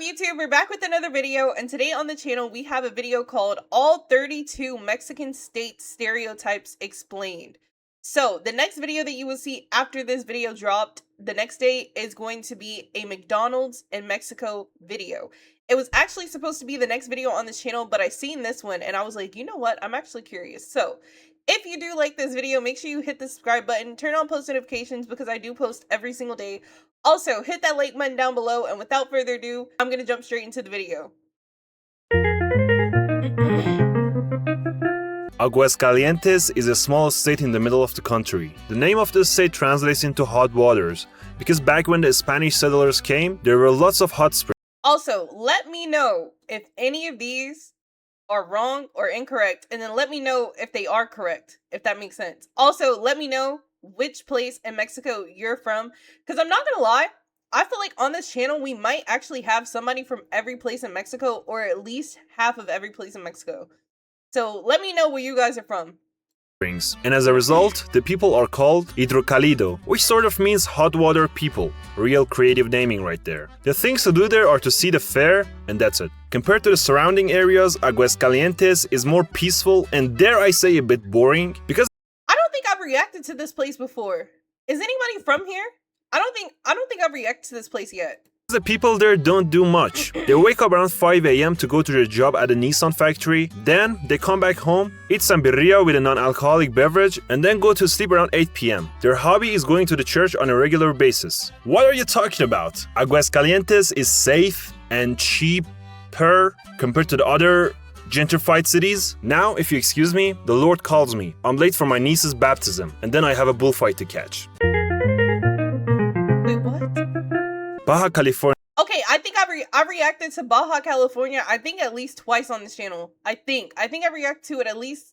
YouTube? We're back with another video, and today on the channel we have a video called All 32 Mexican State Stereotypes Explained. So the next video that you will see after this video dropped the next day is going to be a McDonald's in Mexico video. It was actually supposed to be the next video on this channel, but I seen this one and I was like, you know what? I'm actually curious. So if you do like this video, make sure you hit the subscribe button, turn on post notifications because I do post every single day. Also, hit that like button down below, and without further ado, I'm gonna jump straight into the video. Aguascalientes is a small state in the middle of the country. The name of the state translates into hot waters, because back when the Spanish settlers came, there were lots of hot springs. Also, let me know if any of these are wrong or incorrect, and then let me know if they are correct, if that makes sense. Also, let me know which place in Mexico you're from, because I'm not gonna lie, I feel like on this channel we might actually have somebody from every place in Mexico, or at least half of every place in Mexico. So let me know where you guys are from. And as a result, the people are called hidrocálido, which sort of means hot water people. Real creative naming right there. The things to do there are to see the fair, and that's it. Compared to the surrounding areas, Aguascalientes is more peaceful and, dare I say, a bit boring, because I don't think I've reacted to this place before. Is anybody from here? I don't think I've reacted to this place yet. the people there don't do much. They wake up around 5 a.m. to go to their job at a Nissan factory, then they come back home, eat some birria with a non-alcoholic beverage, and then go to sleep around 8 p.m. Their hobby is going to the church on a regular basis. What are you talking about? Aguascalientes is safe and cheaper compared to the other gentrified cities. Now, if you excuse me, the Lord calls me. I'm late for my niece's baptism, and then I have a bullfight to catch. Wait, what? Baja California. Okay, I think I reacted to Baja California, I think at least twice on this channel. I think I reacted to it at least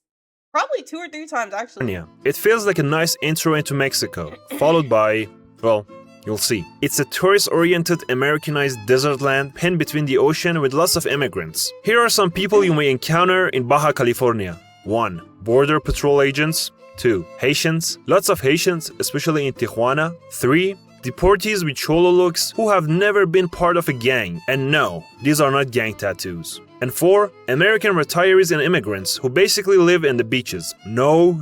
probably 2 or 3 times actually. It feels like a nice intro into Mexico, followed by, well, you'll see. It's a tourist-oriented, Americanized desert land pinned between the ocean with lots of immigrants. Here are some people you may encounter in Baja California. 1. Border patrol agents. 2. Haitians. Lots of Haitians, especially in Tijuana. 3. Deportees with cholo looks who have never been part of a gang. And no, these are not gang tattoos. And 4. American retirees and immigrants who basically live in the beaches. No,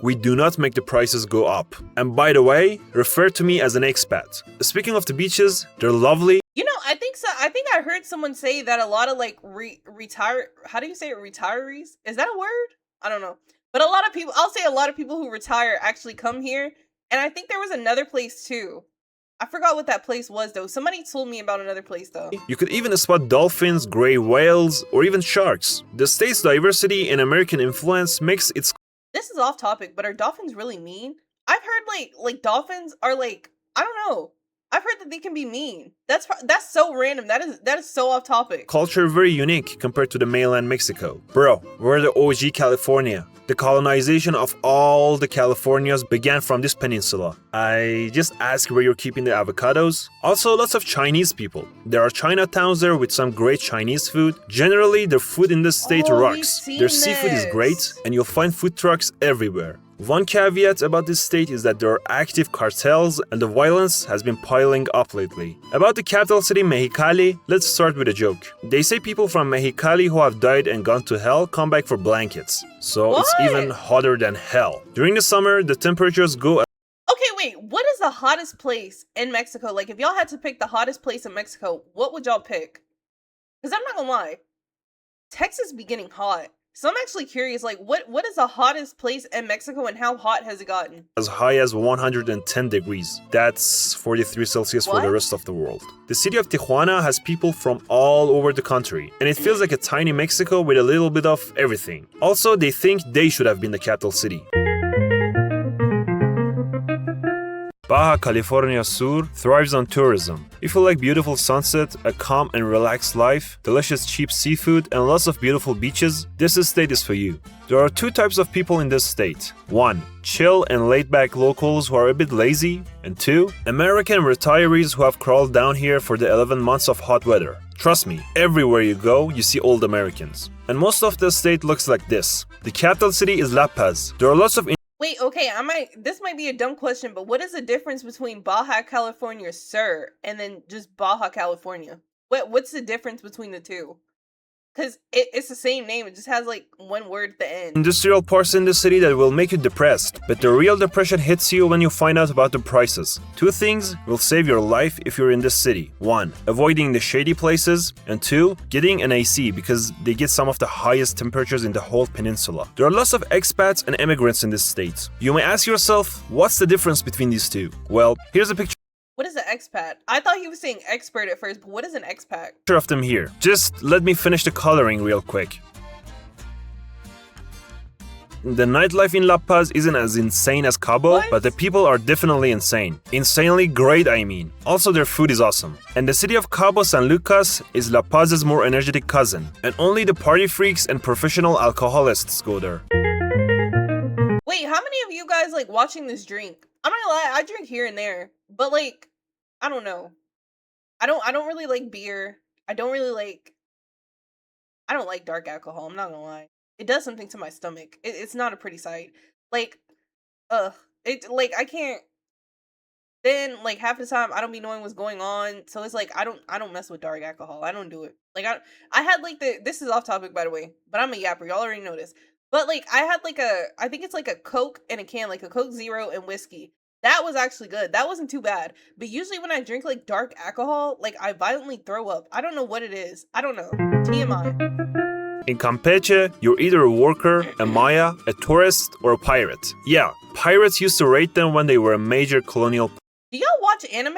we do not make the prices go up. And by the way, refer to me as an expat. Speaking of the beaches, they're lovely. You know, I think so. I think I heard someone say that a lot of like how do you say it? Retirees? Is that a word? I don't know. But a lot of people, I'll say a lot of people who retire actually come here. And I think there was another place too. I forgot what that place was though. Somebody told me about another place though. You could even spot dolphins, gray whales, or even sharks. The state's diversity and American influence makes its... This is off topic, but are dolphins really mean? I've heard like dolphins are like, I don't know. I've heard that they can be mean. That's so random. That is so off topic. Culture very unique compared to the mainland Mexico. Bro, we're the OG California. The colonization of all the Californias began from this peninsula. I just ask where you're keeping the avocados. Also, lots of Chinese people. There are Chinatowns there with some great Chinese food. Generally, their food in this state rocks. Their seafood is great, and you'll find food trucks everywhere. One caveat about this state is that there are active cartels and the violence has been piling up lately. About the capital city Mexicali, let's start with a joke. They say people from Mexicali who have died and gone to hell come back for blankets. So It's even hotter than hell. During the summer, the temperatures go... Okay, wait, what is the hottest place in Mexico? Like, if y'all had to pick the hottest place in Mexico, what would y'all pick? Because I'm not gonna lie, Texas be getting hot. So I'm actually curious, like, what is the hottest place in Mexico and how hot has it gotten? As high as 110 degrees. That's 43 Celsius for the rest of the world. The city of Tijuana has people from all over the country, and it feels like a tiny Mexico with a little bit of everything. Also, they think they should have been the capital city. Baja California Sur thrives on tourism. If you like beautiful sunset, a calm and relaxed life, delicious cheap seafood, and lots of beautiful beaches, this state is for you. There are 2 types of people in this state. 1. Chill and laid-back locals who are a bit lazy. And 2. American retirees who have crawled down here for the 11 months of hot weather. Trust me, everywhere you go, you see old Americans. And most of the state looks like this. The capital city is La Paz. There are lots of... Wait, okay, this might be a dumb question, but what is the difference between Baja California Sur and then just Baja California? What's the difference between the two? Because it's the same name. It just has like one word at the end. Industrial parts in the city that will make you depressed, but the real depression hits you when you find out about the prices. Two things will save your life if you're in this city. 1. Avoiding the shady places, and 2. Getting an AC because they get some of the highest temperatures in the whole peninsula. There are lots of expats and immigrants in this state. You may ask yourself, what's the difference between these two? Well, here's a picture What is an expat? I thought he was saying expert at first, but what is an expat? of them here. Just let me finish the coloring real quick. The nightlife in La Paz isn't as insane as Cabo, What? but the people are definitely insane. Insanely great, I mean. Also, their food is awesome. And the city of Cabo San Lucas is La Paz's more energetic cousin, and only the party freaks and professional alcoholists go there. Wait, how many of you guys like watching this drink? I'm not gonna lie, I drink here and there, but like, I don't know. I don't really like beer. I don't like dark alcohol. I'm not gonna lie. It does something to my stomach. It's not a pretty sight. Like, I can't. Then like half the time I don't be knowing what's going on, so it's like I don't mess with dark alcohol. I don't do it. Like I had like this is off topic by the way, but I'm a yapper. Y'all already know this. But like I had like I think it's like a Coke in a can, like a Coke Zero and whiskey. That was actually good. That wasn't too bad. But usually when I drink like dark alcohol, like I violently throw up. I don't know what it is. I don't know. TMI. In Campeche, you're either a worker, a Maya, a tourist, or a pirate. Yeah, pirates used to raid them when they were a major colonial. Do y'all watch anime?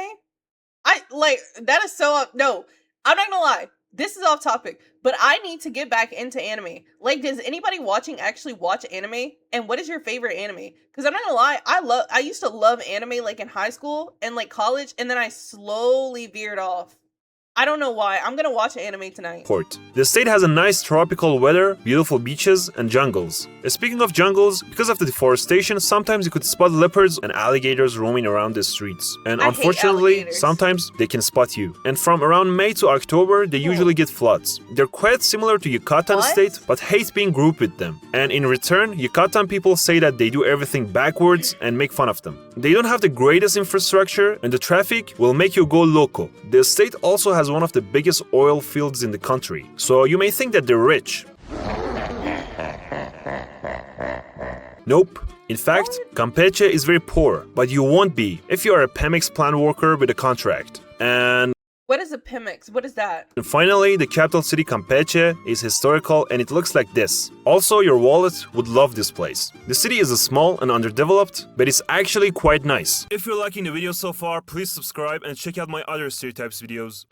That is so no, I'm not gonna lie. This is off topic, but I need to get back into anime. Like, does anybody watching actually watch anime? And what is your favorite anime? Because I'm not gonna lie, I used to love anime like in high school and like college, and then I slowly veered off. I don't know why. I'm gonna watch anime tonight. Port. The state has a nice tropical weather, beautiful beaches, and jungles. Speaking of jungles, because of the deforestation, sometimes you could spot leopards and alligators roaming around the streets. And I hate unfortunately, alligators. sometimes they can spot you. And from around May to October, they usually get floods. They're quite similar to Yucatan What? state, but hate being grouped with them. And in return, Yucatan people say that they do everything backwards and make fun of them. They don't have the greatest infrastructure, and the traffic will make you go loco. The state also has one of the biggest oil fields in the country, so you may think that they're rich. Nope. In fact, Campeche is very poor, but you won't be if you are a Pemex plant worker with a contract. And What is a Pemex? What is that? finally, the capital city Campeche is historical and it looks like this. Also, your wallet would love this place. The city is small and underdeveloped, but it's actually quite nice. If you're liking the video so far, please subscribe and check out my other Stereotypes videos.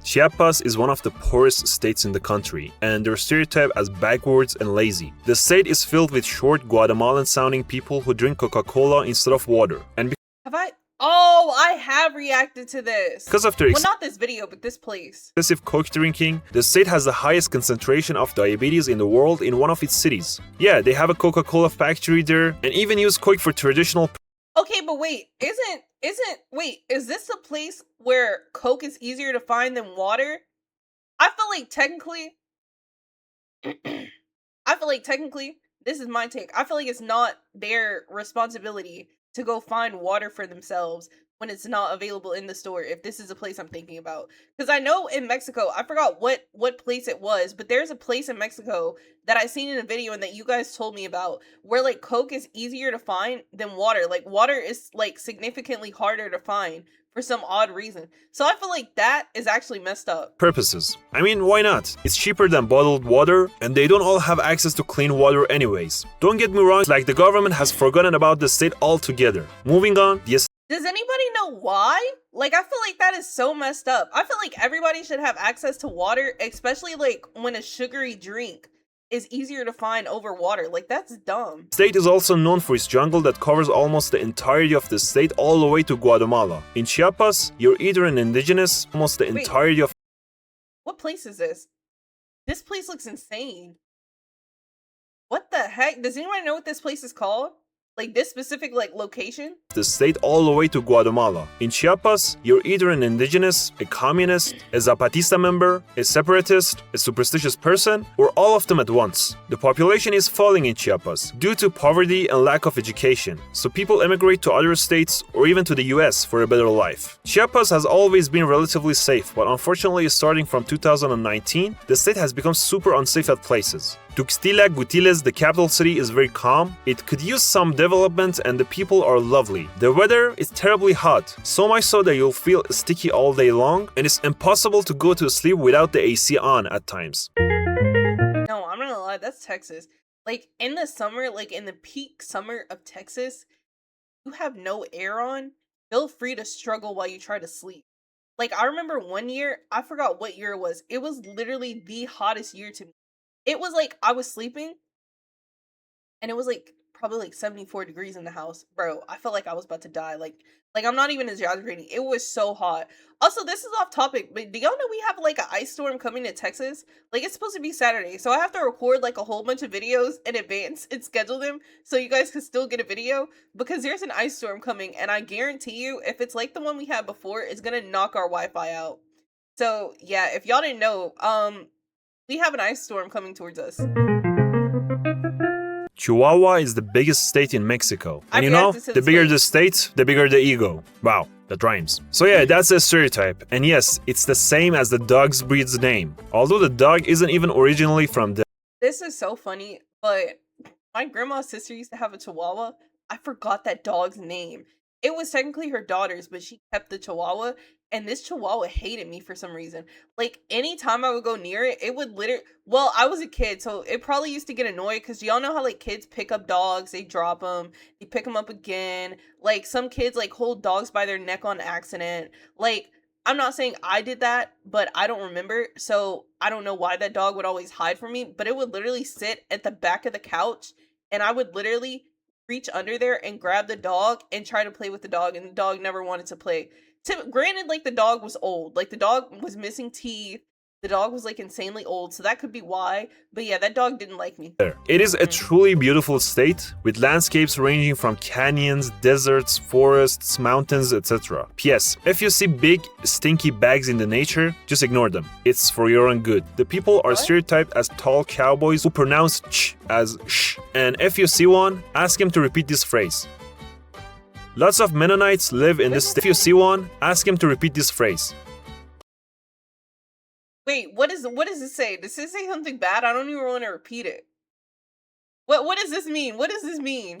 Chiapas is one of the poorest states in the country, and they're stereotyped as backwards and lazy. The state is filled with short Guatemalan-sounding people who drink Coca-Cola instead of water. And Have I? Oh, I have reacted to this. because of their Well, not this video, but this place. excessive Coke drinking, the state has the highest concentration of diabetes in the world in one of its cities. Yeah, they have a Coca-Cola factory there, and even use Coke for traditional. Okay, but wait, is this the place where Coke is easier to find than water? I feel like technically, this is my take. I feel like it's not their responsibility to go find water for themselves when it's not available in the store, if this is a place I'm thinking about. Because I know in Mexico, I forgot what place it was, but there's a place in Mexico that I seen in a video and that you guys told me about where like Coke is easier to find than water. Like water is like significantly harder to find for some odd reason. So I feel like that is actually messed up. Purposes. I mean, why not? It's cheaper than bottled water, and they don't all have access to clean water anyways. Don't get me wrong, like the government has forgotten about the state altogether. Moving on, yes. Does anybody know why? Like, I feel like that is so messed up. I feel like everybody should have access to water, especially like when a sugary drink is easier to find over water. Like, that's dumb. The state is also known for its jungle that covers almost the entirety of the state all the way to Guatemala. In Chiapas, you're either an indigenous, almost the entirety of. What place is this? This place looks insane. What the heck? Does anyone know what this place is called? Like this specific like location? The state all the way to Guatemala. In Chiapas, you're either an indigenous, a communist, a Zapatista member, a separatist, a superstitious person, or all of them at once. The population is falling in Chiapas due to poverty and lack of education, so people emigrate to other states or even to the US for a better life. Chiapas has always been relatively safe, but unfortunately starting from 2019, the state has become super unsafe at places. Tuxtla Gutiérrez, the capital city, is very calm. It could use some development and the people are lovely. The weather is terribly hot, so much so that you'll feel sticky all day long and it's impossible to go to sleep without the AC on at times. No, I'm not gonna lie, that's Texas. Like in the summer, like in the peak summer of Texas, you have no air on. Feel free to struggle while you try to sleep. Like I remember one year, I forgot what year it was. It was literally the hottest year to me. It was like I was sleeping and it was like probably like 74 degrees in the house. Bro, I felt like I was about to die. Like I'm not even exaggerating. It was so hot. Also, this is off topic, but do y'all know we have like an ice storm coming to Texas? Like it's supposed to be Saturday. So I have to record like a whole bunch of videos in advance and schedule them so you guys can still get a video because there's an ice storm coming and I guarantee you if it's like the one we had before, it's going to knock our Wi-Fi out. So yeah, if y'all didn't know, we have an ice storm coming towards us. Chihuahua is the biggest state in Mexico. And you know, the bigger the state, the bigger the ego. Wow, that rhymes. So yeah, that's a stereotype. And yes, it's the same as the dog's breed's name. Although the dog isn't even originally from the... This is so funny, but my grandma's sister used to have a Chihuahua. I forgot that dog's name. It was technically her daughter's, but she kept the Chihuahua. And this Chihuahua hated me for some reason. Like, anytime I would go near it, it would literally... Well, I was a kid, so it probably used to get annoyed. Because y'all know how, like, kids pick up dogs. They drop them. They pick them up again. Like, some kids, like, hold dogs by their neck on accident. Like, I'm not saying I did that, but I don't remember. So, I don't know why that dog would always hide from me. But it would literally sit at the back of the couch. And I would literally reach under there and grab the dog and try to play with the dog. And the dog never wanted to play. Granted, like, the dog was old. Like, the dog was missing teeth. The dog was, like, insanely old, so that could be why. But yeah, that dog didn't like me. It is a truly beautiful state, with landscapes ranging from canyons, deserts, forests, mountains, etc. P.S. If you see big, stinky bags in the nature, just ignore them. It's for your own good. The people are stereotyped as tall cowboys who pronounce ch as sh. And if you see one, ask him to repeat this phrase. Lots of Mennonites live in this state. If you see one, ask him to repeat this phrase. Wait, what does this say? Does this say something bad? I don't even want to repeat it. What does this mean? What does this mean?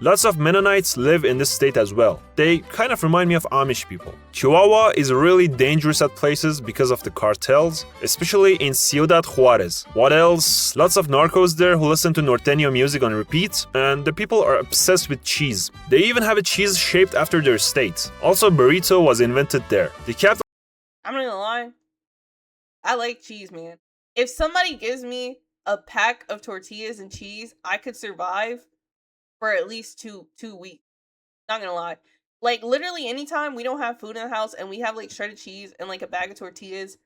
Lots of Mennonites live in this state as well. They kind of remind me of Amish people. Chihuahua is really dangerous at places because of the cartels, especially in Ciudad Juarez. What else? Lots of narcos there who listen to norteño music on repeat, and the people are obsessed with cheese. They even have a cheese shaped after their state. Also, burrito was invented there. The capital... I'm not gonna lie. I like cheese, man. If somebody gives me a pack of tortillas and cheese, I could survive for at least two weeks. Not gonna lie. Like, literally anytime we don't have food in the house and we have, like, shredded cheese and, like, a bag of tortillas,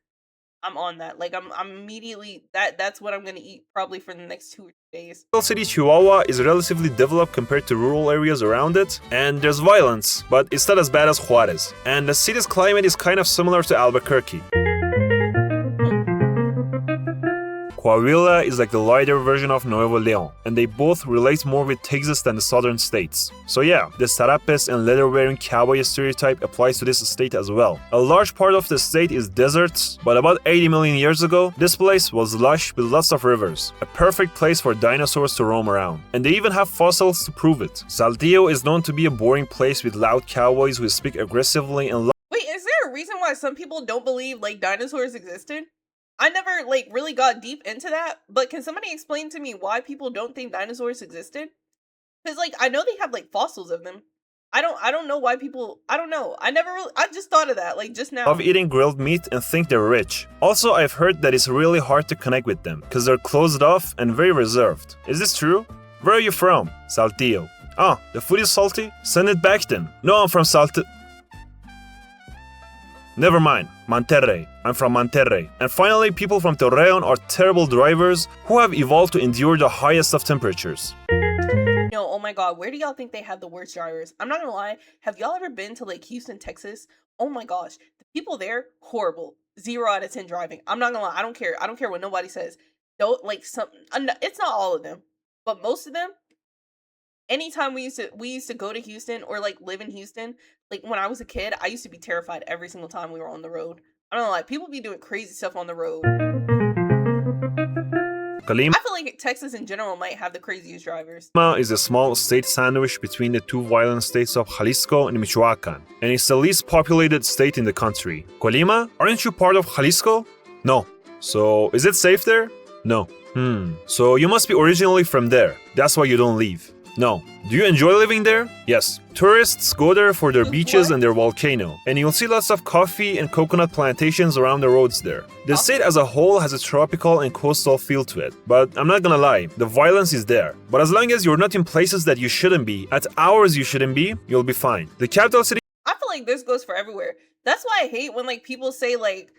I'm on that. Like, I'm immediately... That's what I'm gonna eat probably for the next 2 or 3 days. City Chihuahua is relatively developed compared to rural areas around it, and there's violence, but it's not as bad as Juarez. And the city's climate is kind of similar to Albuquerque. Coahuila is like the lighter version of Nuevo León, and they both relate more with Texas than the southern states. So yeah, the Sarapes and leather-wearing cowboy stereotype applies to this state as well. A large part of the state is deserts, but about 80 million years ago, this place was lush with lots of rivers. A perfect place for dinosaurs to roam around. And they even have fossils to prove it. Saltillo is known to be a boring place with loud cowboys who speak aggressively and Wait, is there a reason why some people don't believe, like, dinosaurs existed? I never, like, really got deep into that, but can somebody explain to me why people don't think dinosaurs existed? Because, like, I know they have, like, fossils of them. I don't know why people... I don't know. I just thought of that, like, just now. Love eating grilled meat and think they're rich. Also, I've heard that it's really hard to connect with them, because they're closed off and very reserved. Is this true? Where are you from? Saltillo. Ah, the food is salty? Send it back then. No, I'm from Saltillo. Never mind, Monterrey. I'm from Monterrey. And finally, people from Torreon are terrible drivers who have evolved to endure the highest of temperatures. No, oh my god, where do y'all think they have the worst drivers? I'm not gonna lie, have y'all ever been to like Houston, Texas? Oh my gosh, the people there, horrible. 0 out of 10 driving. I'm not gonna lie, I don't care. I don't care what nobody says. Don't like some. It's not all of them, but most of them. Anytime we used to go to Houston or like live in Houston, like when I was a kid, I used to be terrified every single time we were on the road. I don't know, like people be doing crazy stuff on the road. Colima I feel like Texas in general might have the craziest drivers. is a small state sandwiched between the two violent states of Jalisco and Michoacan, and it's the least populated state in the country. Colima, aren't you part of Jalisco? No. So, is it safe there? No. So you must be originally from there. That's why you don't leave. No. Do you enjoy living there? Yes. Tourists go there for their beaches and their volcano, and you'll see lots of coffee and coconut plantations around the roads there. The state as a whole has a tropical and coastal feel to it, but I'm not gonna lie, the violence is there. But as long as you're not in places that you shouldn't be, at hours you shouldn't be, you'll be fine. The capital city. I feel like this goes for everywhere. That's why I hate when like people say like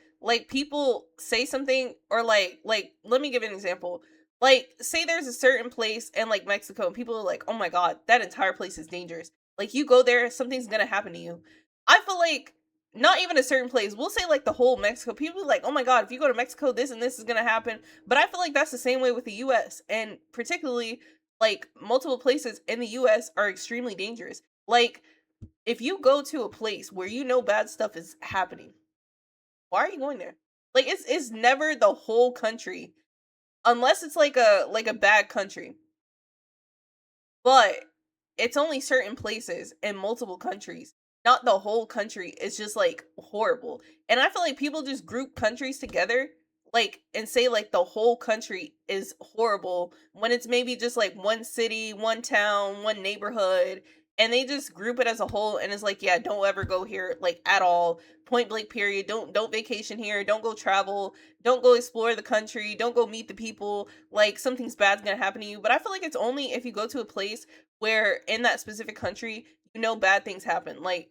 people say something or like let me give an example. Like, say there's a certain place in, like, Mexico, and people are like, oh my god, that entire place is dangerous. Like, you go there, something's gonna happen to you. I feel like, not even a certain place, we'll say, like, the whole Mexico. People are like, oh my god, if you go to Mexico, this and this is gonna happen. But I feel like that's the same way with the U.S. And particularly, like, multiple places in the U.S. are extremely dangerous. Like, if you go to a place where you know bad stuff is happening, why are you going there? Like, it's never the whole country. Unless it's like a bad country. But it's only certain places in multiple countries. Not the whole country. It's just like horrible. And I feel like people just group countries together like and say like the whole country is horrible when it's maybe just like one city, one town, one neighborhood, and they just group it as a whole and it's like, yeah, don't ever go here like at all. Point blank period. Don't vacation here. Don't go travel. Don't go explore the country. Don't go meet the people. Like something's bad's gonna happen to you. But I feel like it's only if you go to a place where in that specific country, you know bad things happen. Like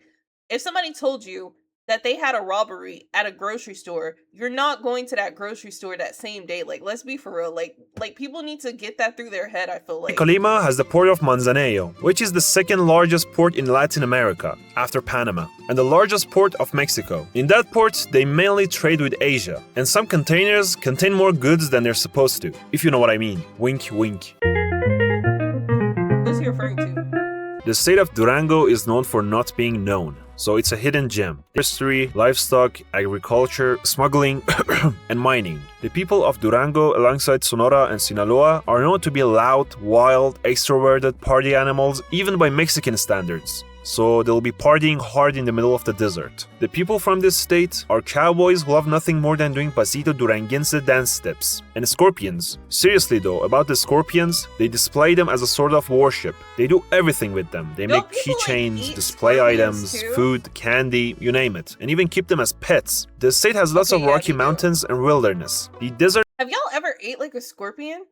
if somebody told you that they had a robbery at a grocery store, you're not going to that grocery store that same day. Like, let's be for real. Like people need to get that through their head, I feel like. Colima has the port of Manzanillo, which is the second largest port in Latin America, after Panama, and the largest port of Mexico. In that port, they mainly trade with Asia, and some containers contain more goods than they're supposed to, if you know what I mean. Wink, wink. What's he referring to? The state of Durango is known for not being known, so it's a hidden gem. History, livestock, agriculture, smuggling, and mining. The people of Durango, alongside Sonora and Sinaloa, are known to be loud, wild, extroverted party animals, even by Mexican standards. So they'll be partying hard in the middle of the desert. The people from this state are cowboys who love nothing more than doing pasito duranguense dance steps. And scorpions. Seriously though, about the scorpions, they display them as a sort of worship. They do everything with them. They make keychains, display items, food, candy, you name it. And even keep them as pets. The state has lots of rocky mountains and wilderness. The desert. Have y'all ever ate like a scorpion?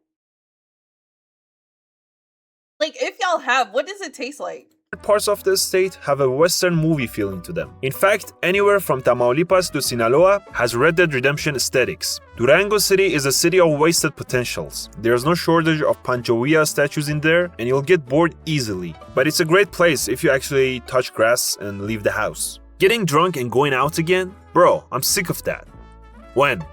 Like if y'all have, what does it taste like? Parts of the state have a Western movie feeling to them. In fact, anywhere from Tamaulipas to Sinaloa has Red Dead Redemption aesthetics. Durango City is a city of wasted potentials. There's no shortage of Pancho Villa statues in there, and you'll get bored easily. But it's a great place if you actually touch grass and leave the house. Getting drunk and going out again? Bro, I'm sick of that. When?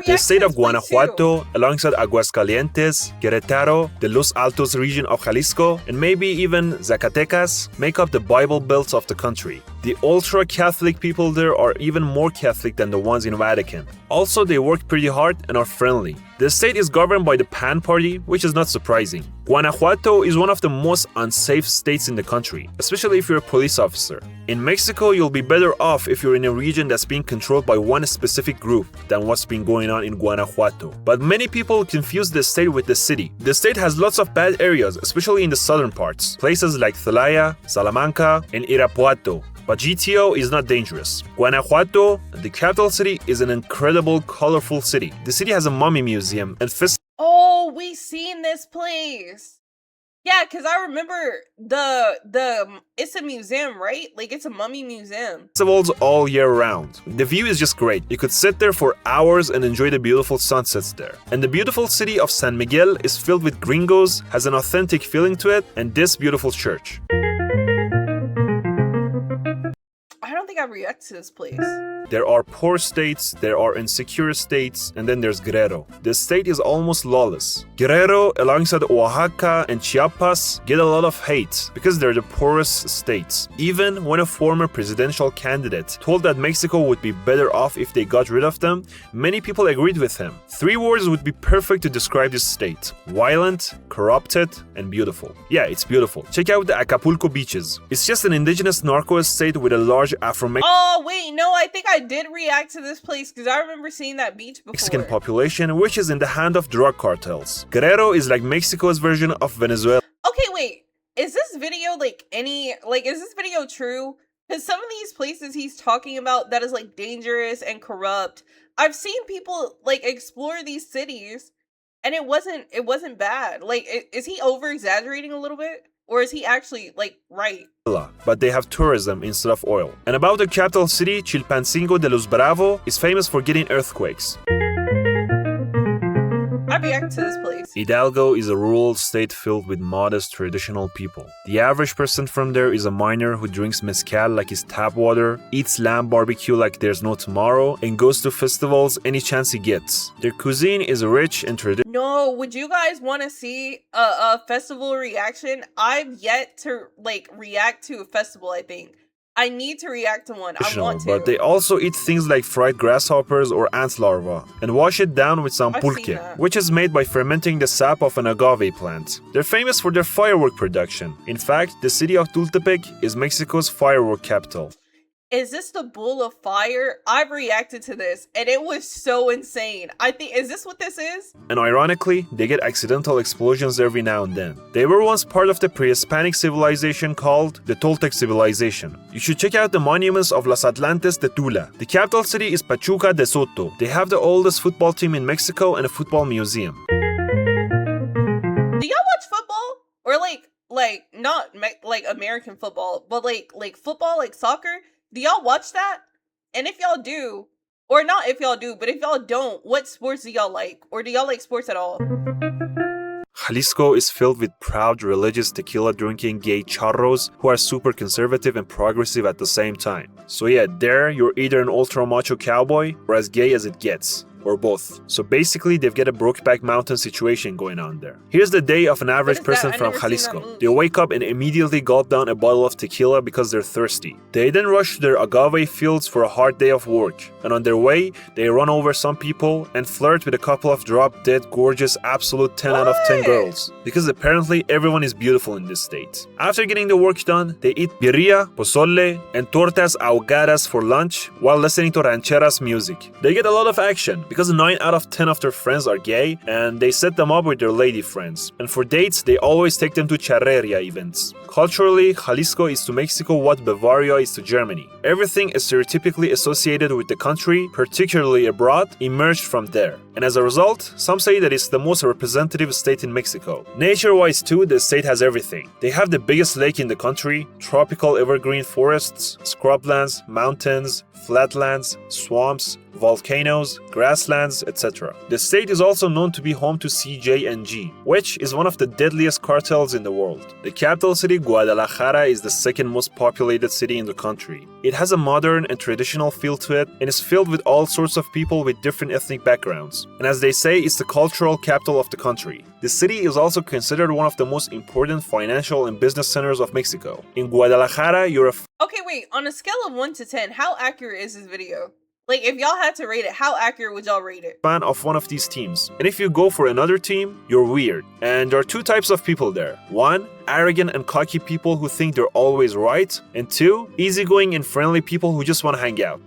The state of Guanajuato, alongside Aguascalientes, Guerrero, the Los Altos region of Jalisco, and maybe even Zacatecas, make up the Bible Belt of the country. The ultra-Catholic people there are even more Catholic than the ones in Vatican. Also, they work pretty hard and are friendly. The state is governed by the PAN party, which is not surprising. Guanajuato is one of the most unsafe states in the country, especially if you're a police officer. In Mexico, you'll be better off if you're in a region that's being controlled by one specific group than what's been going on in Guanajuato. But many people confuse the state with the city. The state has lots of bad areas, especially in the southern parts, places like Celaya, Salamanca, and Irapuato. But GTO is not dangerous. Guanajuato, the capital city, is an incredible, colorful city. The city has a mummy museum and Oh, we seen this place. Yeah, because I remember the it's a museum, right? Like it's a mummy museum. Festivals all year round. The view is just great. You could sit there for hours and enjoy the beautiful sunsets there. And the beautiful city of San Miguel is filled with gringos, has an authentic feeling to it, and this beautiful church. I don't think I react to this place. There are poor states, there are insecure states, and then there's Guerrero. This state is almost lawless. Guerrero, alongside Oaxaca and Chiapas, get a lot of hate because they're the poorest states. Even when a former presidential candidate told that Mexico would be better off if they got rid of them, many people agreed with him. 3 words would be perfect to describe this state: violent, corrupted, and beautiful. Yeah, it's beautiful. Check out the Acapulco beaches. It's just an indigenous narco state with a large Afro-Mexican Oh, wait, no, I think I did react to this place because I remember seeing that beach before. population, which is in the hand of drug cartels. Guerrero is like Mexico's version of Venezuela. Okay, wait. Is this video is this video true? Because some of these places he's talking about that is like dangerous and corrupt, I've seen people like explore these cities and it wasn't bad. Like, is he over exaggerating a little bit? Or is he actually like right? But they have tourism instead of oil. And about the capital city, Chilpancingo de los Bravo is famous for getting earthquakes. I react to this place. Hidalgo is a rural state filled with modest traditional people. The average person from there is a miner who drinks mezcal like it's tap water, eats lamb barbecue like there's no tomorrow, and goes to festivals any chance he gets. Their cuisine is rich and traditional. No, would you guys want to see a festival reaction? I've yet to like react to a festival, I think. I need to react to one. I want to. But they also eat things like fried grasshoppers or ant larvae and wash it down with some pulque, which is made by fermenting the sap of an agave plant. They're famous for their firework production. In fact, the city of Tultepec is Mexico's firework capital. Is this the Bull of Fire? I've reacted to this and it was so insane. I think, is this what this is? And ironically, they get accidental explosions every now and then. They were once part of the pre-Hispanic civilization called the Toltec civilization. You should check out the monuments of Los Atlantes de Tula. The capital city is Pachuca de Soto. They have the oldest football team in Mexico and a football museum. Do y'all watch football? Or not like American football, but like football, like soccer? Do y'all watch that? And if y'all do, or not if y'all do, but if y'all don't, what sports do y'all like? Or do y'all like sports at all? Jalisco is filled with proud religious tequila drinking gay charros who are super conservative and progressive at the same time. So yeah, there you're either an ultra macho cowboy or as gay as it gets. Or both. So basically, they've got a Brokeback Mountain situation going on there. Here's the day of an average person from Jalisco. They wake up and immediately gulp down a bottle of tequila because they're thirsty. They then rush to their agave fields for a hard day of work. And on their way, they run over some people and flirt with a couple of drop-dead, gorgeous, absolute 10 out of 10 girls. Because apparently, everyone is beautiful in this state. After getting the work done, they eat birria, pozole, and tortas ahogadas for lunch while listening to rancheras music. They get a lot of action because 9 out of 10 of their friends are gay and they set them up with their lady friends. And for dates, they always take them to charreria events. Culturally, Jalisco is to Mexico what Bavaria is to Germany. Everything is stereotypically associated with the country, particularly abroad, emerged from there. And as a result, some say that it's the most representative state in Mexico. Nature-wise too, the state has everything. They have the biggest lake in the country, tropical evergreen forests, scrublands, mountains, flatlands, swamps, volcanoes, grasslands, etc. The state is also known to be home to CJNG, which is one of the deadliest cartels in the world. The capital city, Guadalajara, is the second most populated city in the country. It has a modern and traditional feel to it and is filled with all sorts of people with different ethnic backgrounds. And as they say, it's the cultural capital of the country. The city is also considered one of the most important financial and business centers of Mexico. In Guadalajara, you're a Okay, wait, on a scale of 1 to 10, how accurate is this video? Like, if y'all had to rate it, how accurate would y'all rate it? Fan of one of these teams. And if you go for another team, you're weird. And there are 2 types of people there. 1, arrogant and cocky people who think they're always right. And 2, easygoing and friendly people who just want to hang out.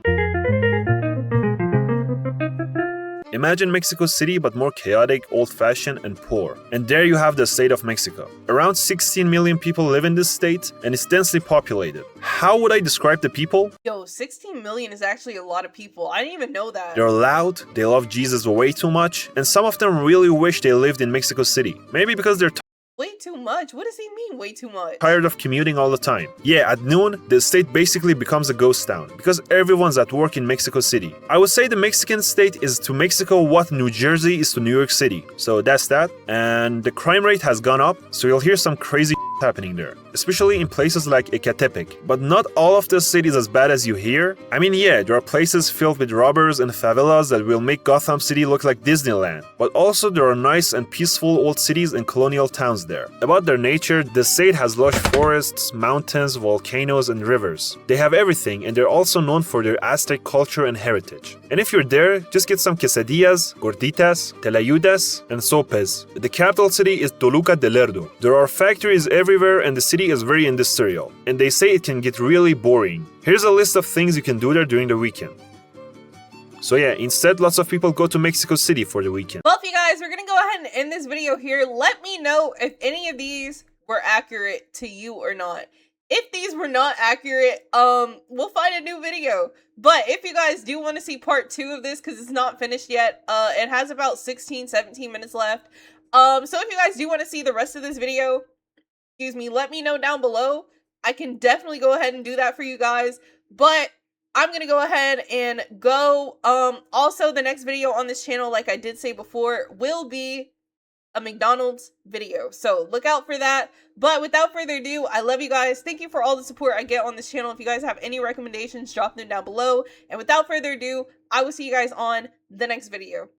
Imagine Mexico City but more chaotic, old-fashioned, and poor. And there you have the state of Mexico. Around 16 million people live in this state, and it's densely populated. How would I describe the people? Yo, 16 million is actually a lot of people. I didn't even know that. They're loud, they love Jesus way too much, and some of them really wish they lived in Mexico City. Maybe because they're Way too much? What does he mean, way too much? Tired of commuting all the time. Yeah, at noon, the state basically becomes a ghost town because everyone's at work in Mexico City. I would say the Mexican state is to Mexico what New Jersey is to New York City. So that's that. And the crime rate has gone up, so you'll hear some crazy happening there, especially in places like Ecatepec. But not all of the city is as bad as you hear. I mean, yeah, there are places filled with robbers and favelas that will make Gotham City look like Disneyland. But also there are nice and peaceful old cities and colonial towns there. About their nature, the state has lush forests, mountains, volcanoes, and rivers. They have everything, and they're also known for their Aztec culture and heritage. And if you're there, just get some quesadillas, gorditas, telayudas, and sopes. The capital city is Toluca de Lerdo. There are factories everywhere, and the city is very industrial. And they say it can get really boring. Here's a list of things you can do there during the weekend. So yeah, instead, lots of people go to Mexico City for the weekend. Well, you guys, we're gonna go ahead and end this video here. Let me know if any of these were accurate to you or not. If these were not accurate, we'll find a new video. But if you guys do want to see part 2 of this, because it's not finished yet, it has about 16-17 minutes left. So if you guys do want to see the rest of this video, excuse me, let me know down below. I can definitely go ahead and do that for you guys. But I'm gonna go ahead and go. Also, the next video on this channel, like I did say before, will be a McDonald's video, so look out for that. But without further ado, I love you guys. Thank you for all the support I get on this channel. If you guys have any recommendations, drop them down below. And without further ado, I will see you guys on the next video.